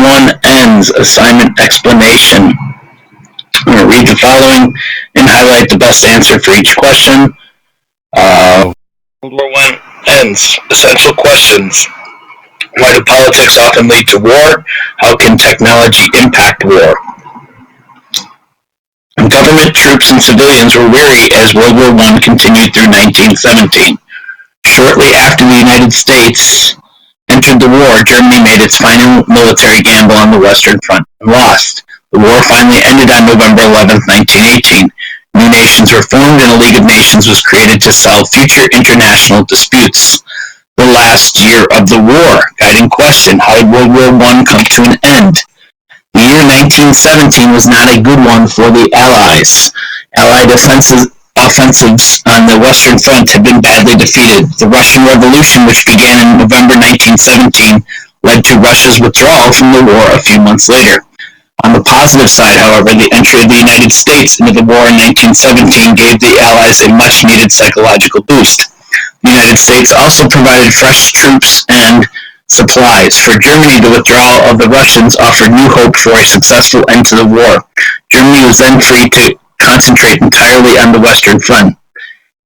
War I ends. Assignment explanation. I'm going to read the following and highlight the best answer for each question. World War I ends. Essential questions. Why do politics often lead to war? How can technology impact war? Government, troops, and civilians were weary as World War I continued through 1917. Shortly after the United States entered the war, Germany made its final military gamble on the Western Front and lost. The war finally ended on November 11, 1918. New nations were formed and a League of Nations was created to solve future international disputes. The last year of the war. Guiding question: how did World War I come to an end? The year 1917 was not a good one for the Allies. Allied offensives on the Western Front had been badly defeated. The Russian Revolution, which began in November 1917, led to Russia's withdrawal from the war a few months later. On the positive side, however, the entry of the United States into the war in 1917 gave the Allies a much-needed psychological boost. The United States also provided fresh troops and supplies. For Germany, the withdrawal of the Russians offered new hope for a successful end to the war. Germany was then free to concentrate entirely on the Western Front.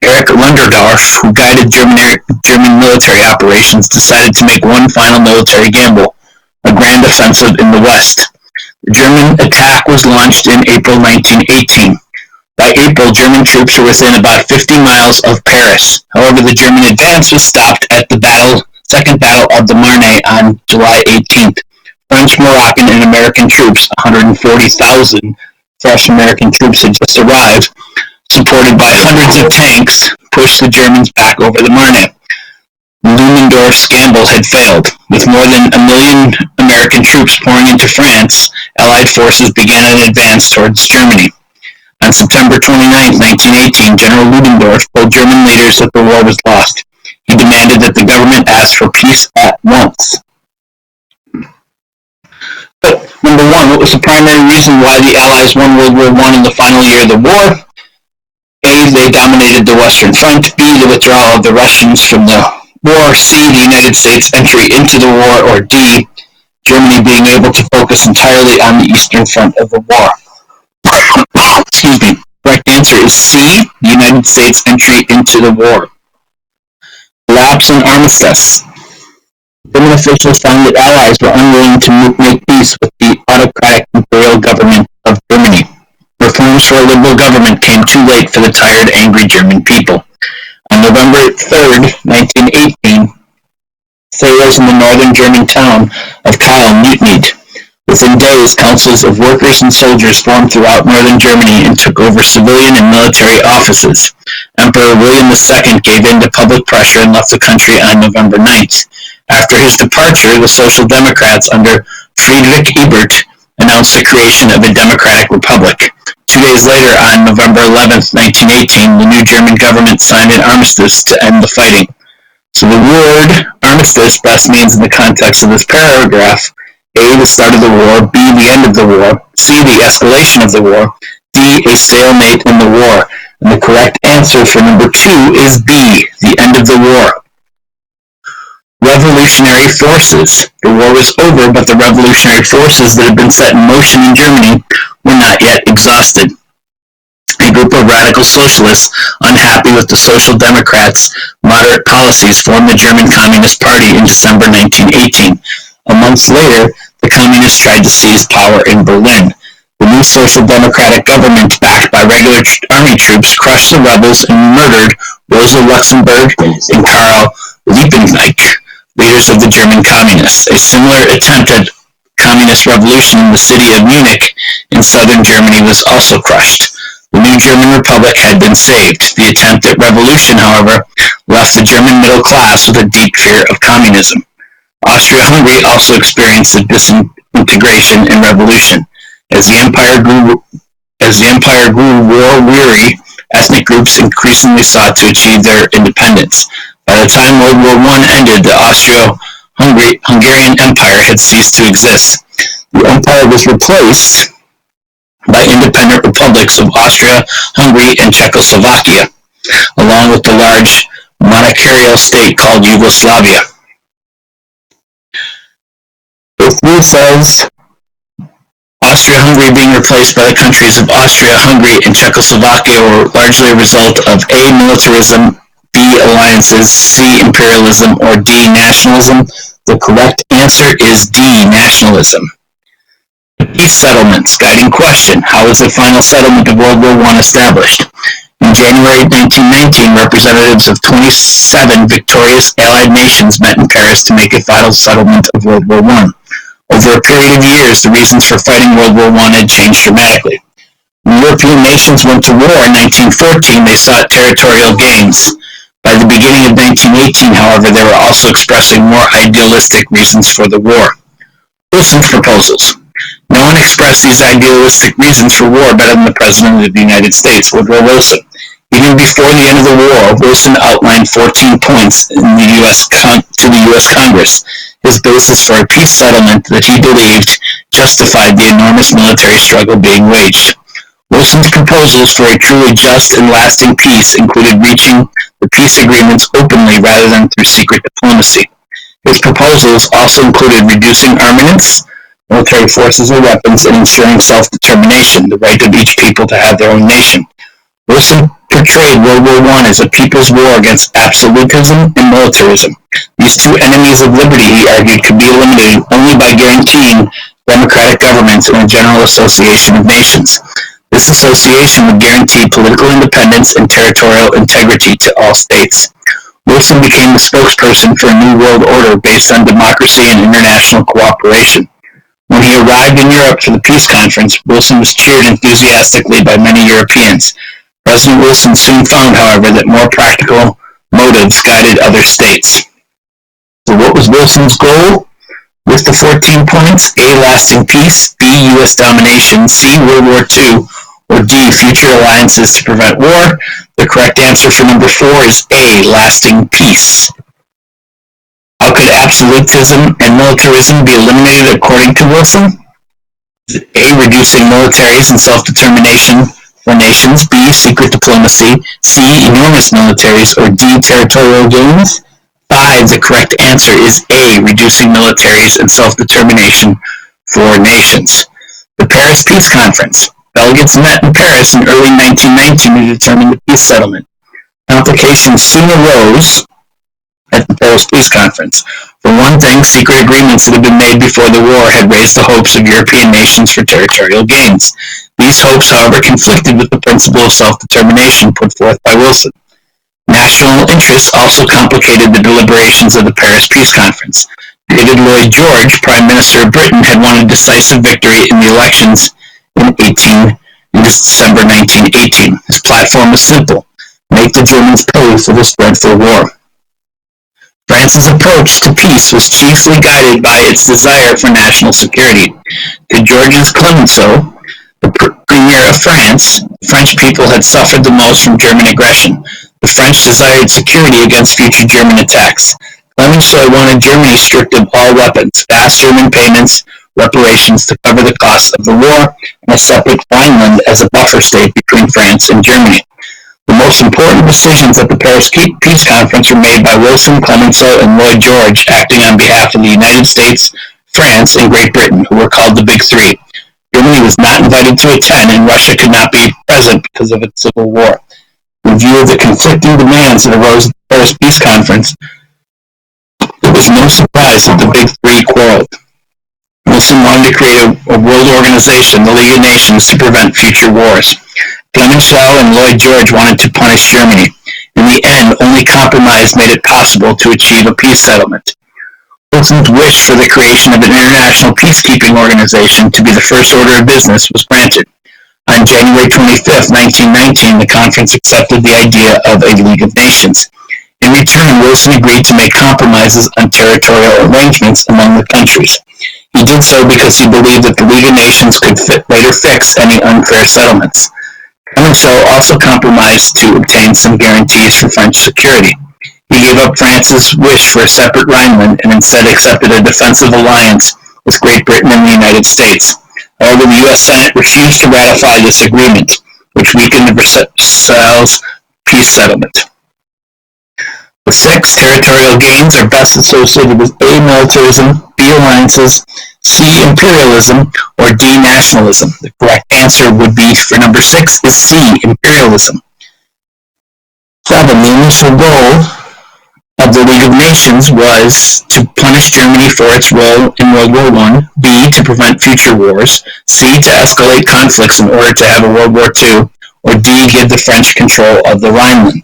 Erich Ludendorff, who guided German military operations, decided to make one final military gamble, a grand offensive in the West. The German attack was launched in April 1918. By April, German troops were within about 50 miles of Paris. However, the German advance was stopped at the Second Battle of the Marne on July 18th. French, Moroccan, and American troops, 140,000 fresh American troops had just arrived, supported by hundreds of tanks, pushed the Germans back over the Marne. Ludendorff's gamble had failed. With more than 1 million American troops pouring into France, Allied forces began an advance towards Germany. On September 29, 1918, General Ludendorff told German leaders that the war was lost. He demanded that the government ask for peace at once. But, number one, what was the primary reason why the Allies won World War I in the final year of the war? A, they dominated the Western Front. B, the withdrawal of the Russians from the war. C, the United States entry into the war. Or D, Germany being able to focus entirely on the Eastern Front of the war. Excuse me. Correct answer is C, the United States entry into the war. Lapse and armistice. German officials found that Allies were unwilling to make peace with the autocratic imperial government of Germany. Reforms for a liberal government came too late for the tired, angry German people. On November 3, 1918, sailors in the northern German town of Kiel mutinied. Within days, councils of workers and soldiers formed throughout northern Germany and took over civilian and military offices. Emperor William II gave in to public pressure and left the country on November 9th. After his departure, the Social Democrats under Friedrich Ebert announced the creation of a democratic republic. 2 days later, on November 11, 1918, the new German government signed an armistice to end the fighting. So the word armistice best means in the context of this paragraph: A, the start of the war, B, the end of the war, C, the escalation of the war, D, a stalemate in the war. And the correct answer for number 2 is B, the end of the war. Revolutionary forces. The war was over, but the revolutionary forces that had been set in motion in Germany were not yet exhausted. A group of radical socialists, unhappy with the Social Democrats' moderate policies, formed the German Communist Party in December 1918. A month later, the Communists tried to seize power in Berlin. The new Social Democratic government, backed by regular army troops, crushed the rebels and murdered Rosa Luxemburg and Karl Liebknecht, leaders of the German Communists. A similar attempt at communist revolution in the city of Munich in southern Germany was also crushed. The new German Republic had been saved. The attempt at revolution, however, left the German middle class with a deep fear of communism. Austria-Hungary also experienced a disintegration and revolution. As the empire grew war-weary, ethnic groups increasingly sought to achieve their independence. By the time World War I ended, the Austro-Hungarian Empire had ceased to exist. The empire was replaced by independent republics of Austria, Hungary, and Czechoslovakia, along with the large monarchical state called Yugoslavia. If he says Austria-Hungary being replaced by the countries of Austria, Hungary, and Czechoslovakia were largely a result of A. militarism, B. alliances, C. imperialism, or D. nationalism. The correct answer is D. nationalism. Peace settlements. Guiding question. How was the final settlement of World War I established? In January 1919, representatives of 27 victorious Allied nations met in Paris to make a final settlement of World War I. Over a period of years, the reasons for fighting World War I had changed dramatically. When European nations went to war in 1914, they sought territorial gains. By the beginning of 1918, however, they were also expressing more idealistic reasons for the war. Wilson's proposals. No one expressed these idealistic reasons for war better than the President of the United States, Woodrow Wilson. Even before the end of the war, Wilson outlined 14 points to the U.S. Congress, his basis for a peace settlement that he believed justified the enormous military struggle being waged. Wilson's proposals for a truly just and lasting peace included reaching the peace agreements openly rather than through secret diplomacy. His proposals also included reducing armaments, military forces or weapons, and ensuring self-determination, the right of each people to have their own nation. Wilson portrayed World War I as a people's war against absolutism and militarism. These two enemies of liberty, he argued, could be eliminated only by guaranteeing democratic governments and a general association of nations. This association would guarantee political independence and territorial integrity to all states. Wilson became the spokesperson for a new world order based on democracy and international cooperation. When he arrived in Europe for the peace conference, Wilson was cheered enthusiastically by many Europeans. President Wilson soon found, however, that more practical motives guided other states. So what was Wilson's goal with the 14 points? A. Lasting peace, B. U.S. domination, C. World War II, or D. Future alliances to prevent war. The correct answer for number 4 is A. Lasting peace. How could absolutism and militarism be eliminated according to Wilson? A. Reducing militaries and self-determination for nations, B. Secret diplomacy, C. Enormous militaries, or D. Territorial gains. 5. The correct answer is A. Reducing militaries and self-determination for nations. The Paris Peace Conference. Delegates met in Paris in early 1919 to determine the peace settlement. Complications soon arose at the Paris Peace Conference. For one thing, secret agreements that had been made before the war had raised the hopes of European nations for territorial gains. These hopes, however, conflicted with the principle of self-determination put forth by Wilson. National interests also complicated the deliberations of the Paris Peace Conference. David Lloyd George, Prime Minister of Britain, had won a decisive victory in the elections in December 1918. His platform was simple: make the Germans pay for this dreadful war. France's approach to peace was chiefly guided by its desire for national security. To Georges Clemenceau, the Premier of France, the French people had suffered the most from German aggression. The French desired security against future German attacks. Clemenceau wanted Germany stripped of all weapons, vast German payments, reparations to cover the costs of the war, and a separate Rhineland as a buffer state between France and Germany. The most important decisions at the Paris Peace Conference were made by Wilson, Clemenceau, and Lloyd George, acting on behalf of the United States, France, and Great Britain, who were called the Big Three. Germany was not invited to attend, and Russia could not be present because of its civil war. In view of the conflicting demands that arose at the Paris Peace Conference, it was no surprise that the Big Three quarreled. Wilson wanted to create a world organization, the League of Nations, to prevent future wars. Clemenceau and Lloyd George wanted to punish Germany. In the end, only compromise made it possible to achieve a peace settlement. Wilson's wish for the creation of an international peacekeeping organization to be the first order of business was granted. On January 25, 1919, the conference accepted the idea of a League of Nations. In return, Wilson agreed to make compromises on territorial arrangements among the countries. He did so because he believed that the League of Nations could later fix any unfair settlements. Clemenceau also compromised to obtain some guarantees for French security. He gave up France's wish for a separate Rhineland and instead accepted a defensive alliance with Great Britain and the United States. However, the U.S. Senate refused to ratify this agreement, which weakened the Versailles peace settlement. The 6 territorial gains are best associated with A. militarism, B. alliances, C. imperialism, or D. nationalism. The correct answer would be for number 6 is C. imperialism. 7. The initial goal of the League of Nations was to punish Germany for its role in World War I, B. to prevent future wars, C. to escalate conflicts in order to have a World War II, or D. give the French control of the Rhineland.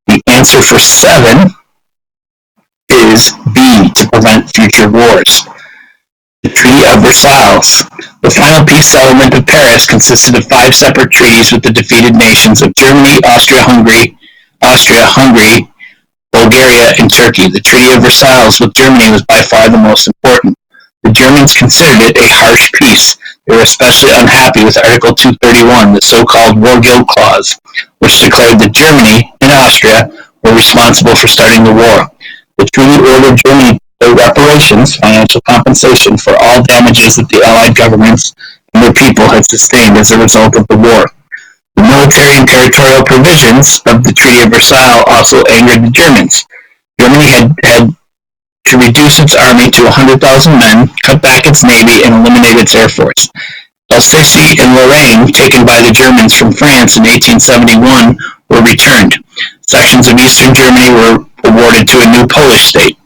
The answer for 7 is B. to prevent future wars. The Treaty of Versailles. The final peace settlement of Paris consisted of 5 separate treaties with the defeated nations of Germany, Austria-Hungary, Bulgaria, and Turkey. The Treaty of Versailles with Germany was by far the most important. The Germans considered it a harsh peace. They were especially unhappy with Article 231, the so-called War Guild Clause, which declared that Germany and Austria were responsible for starting the war. The treaty ordered Germany to pay reparations, financial compensation, for all damages that the Allied governments and their people had sustained as a result of the war. The military and territorial provisions of the Treaty of Versailles also angered the Germans. Germany had to reduce its army to 100,000 men, cut back its navy, and eliminate its air force. Alsace and Lorraine, taken by the Germans from France in 1871, were returned. Sections of eastern Germany were awarded to a new Polish state.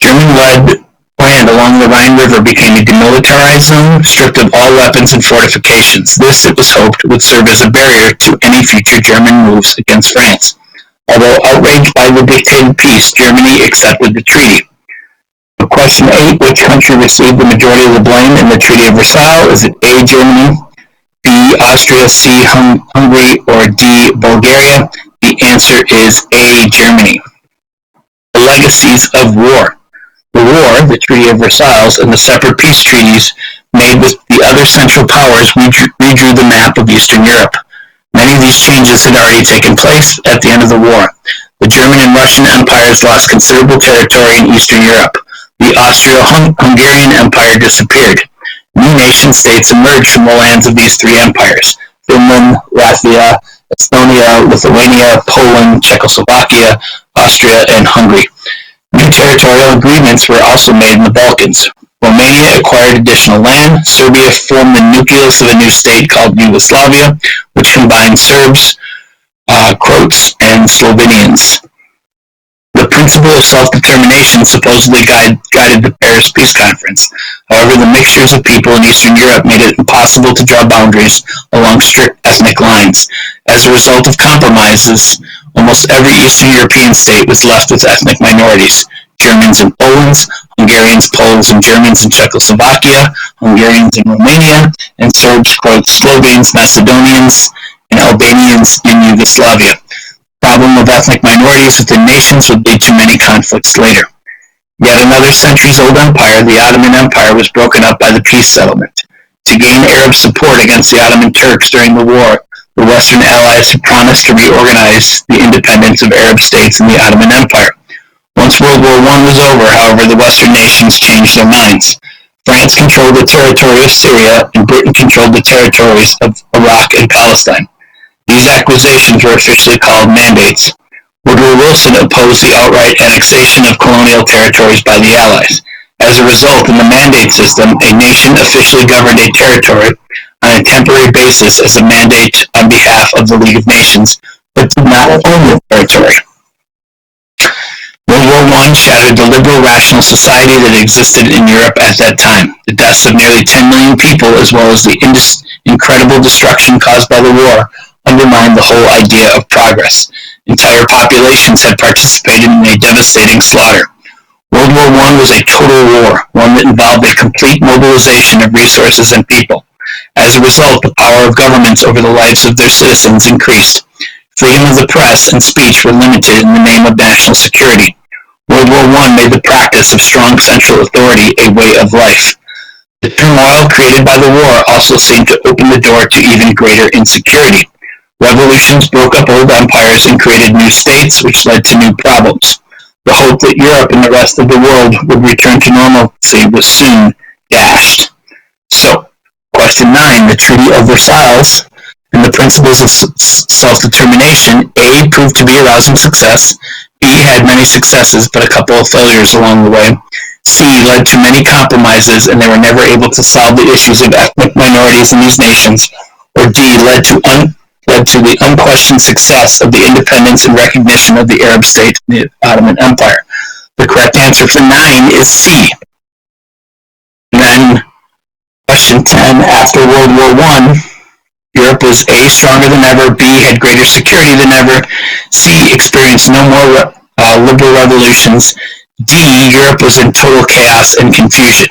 German-led land along the Rhine River became a demilitarized zone, stripped of all weapons and fortifications. This, it was hoped, would serve as a barrier to any future German moves against France. Although outraged by the dictated peace, Germany accepted the treaty. For question 8, which country received the majority of the blame in the Treaty of Versailles? Is it A. Germany, B. Austria, C. Hungary, or D. Bulgaria? The answer is A. Germany. The legacies of war. The war, the Treaty of Versailles, and the separate peace treaties made with the other Central Powers redrew the map of Eastern Europe. Many of these changes had already taken place at the end of the war. The German and Russian empires lost considerable territory in Eastern Europe. The Austro-Hungarian Empire disappeared. New nation-states emerged from the lands of these 3 empires: Finland, Latvia, Estonia, Lithuania, Poland, Czechoslovakia, Austria, and Hungary. New territorial agreements were also made in the Balkans. Romania acquired additional land. Serbia formed the nucleus of a new state called Yugoslavia, which combined Serbs, Croats, and Slovenians. The principle of self-determination supposedly guided the Paris Peace Conference. However, the mixtures of people in Eastern Europe made it impossible to draw boundaries along strict ethnic lines. As a result of compromises, almost every Eastern European state was left with ethnic minorities: Germans and Poles, Hungarians, Poles, and Germans in Czechoslovakia, Hungarians in Romania, and Serbs, Croats, Slovenes, Macedonians, and Albanians in Yugoslavia. The problem of ethnic minorities within nations would lead to many conflicts later. Yet another centuries-old empire, the Ottoman Empire, was broken up by the peace settlement. To gain Arab support against the Ottoman Turks during the war, the Western Allies had promised to reorganize the independence of Arab states in the Ottoman Empire. Once World War I was over, however, the Western nations changed their minds. France controlled the territory of Syria, and Britain controlled the territories of Iraq and Palestine. These acquisitions were officially called mandates. Woodrow Wilson opposed the outright annexation of colonial territories by the Allies. As a result, in the mandate system, a nation officially governed a territory on a temporary basis as a mandate on behalf of the League of Nations, but did not own the territory. World War I shattered the liberal rational society that existed in Europe at that time. The deaths of nearly 10 million people, as well as the incredible destruction caused by the war, undermined the whole idea of progress. Entire populations had participated in a devastating slaughter. World War I was a total war, one that involved a complete mobilization of resources and people. As a result, the power of governments over the lives of their citizens increased. Freedom of the press and speech were limited in the name of national security. World War I made the practice of strong central authority a way of life. The turmoil created by the war also seemed to open the door to even greater insecurity. Revolutions broke up old empires and created new states, which led to new problems. The hope that Europe and the rest of the world would return to normalcy was soon dashed. So, question 9, the Treaty of Versailles and the principles of self-determination, A, proved to be a rousing success, B. Had many successes, but a couple of failures along the way. C. Led to many compromises, and they were never able to solve the issues of ethnic minorities in these nations. Or D. Led to the unquestioned success of the independence and recognition of the Arab state in the Ottoman Empire. The correct answer for 9 is C. And then question 10. After World War I, Europe was A. Stronger than ever, B. Had greater security than ever, C. Experienced no more liberal revolutions, D. Europe was in total chaos and confusion.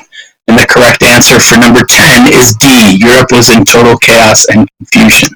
And the correct answer for number 10 is D. Europe was in total chaos and confusion.